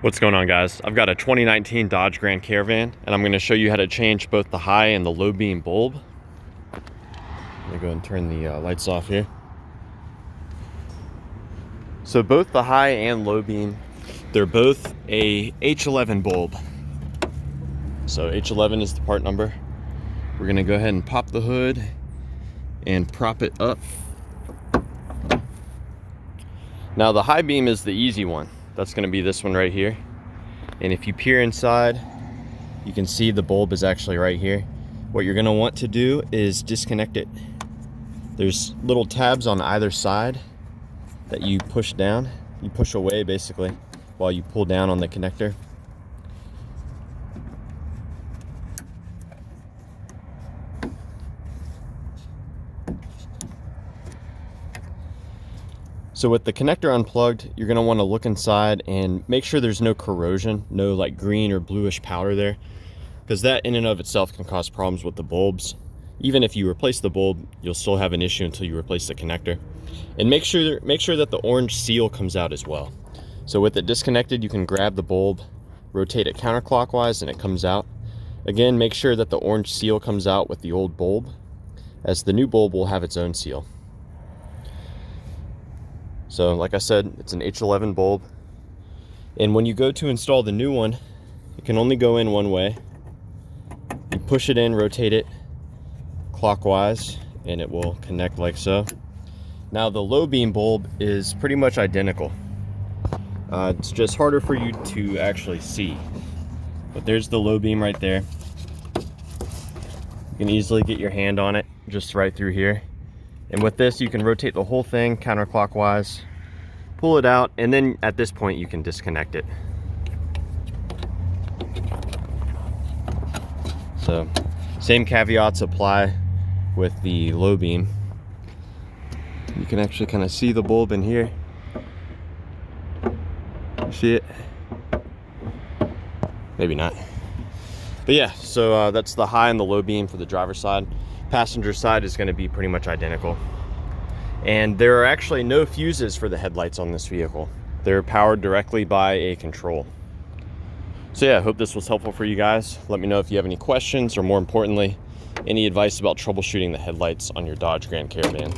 What's going on, guys? I've got a 2019 Dodge Grand Caravan, and I'm going to show you how to change both the high and the low beam bulb. Let me go ahead and turn the lights off here. So both the high and low beam, they're both a H11 bulb. So H11 is the part number. We're going to go ahead and pop the hood and prop it up. Now the high beam is the easy one. That's going to be this one right here. And if you peer inside, you can see the bulb is actually right here. What you're going to want to do is disconnect it. There's little tabs on either side that you push down. You push away basically while you pull down on the connector. So with the connector unplugged, you're going to want to look inside and make sure there's no corrosion, no like green or bluish powder there, because that in and of itself can cause problems with the bulbs. Even if you replace the bulb, you'll still have an issue until you replace the connector. And make sure that the orange seal comes out as well. So with it disconnected, you can grab the bulb, rotate it counterclockwise, and it comes out. Again, make sure that the orange seal comes out with the old bulb, as the new bulb will have its own seal. So like I said, it's an H11 bulb. And when you go to install the new one, it can only go in one way. You push it in, rotate it clockwise, and it will connect like so. Now the low beam bulb is pretty much identical. It's just harder for you to actually see. But there's the low beam right there. You can easily get your hand on it just right through here. And with this, you can rotate the whole thing counterclockwise, pull it out, and then at this point you can disconnect it. So, same caveats apply with the low beam. You can actually kind of see the bulb in here. See it? Maybe not. But yeah, so that's the high and the low beam for the driver's side. Passenger side is going to be pretty much identical. And there are actually no fuses for the headlights on this vehicle. They're powered directly by a control. So yeah, I hope this was helpful for you guys. Let me know if you have any questions, or more importantly, any advice about troubleshooting the headlights on your Dodge Grand Caravan.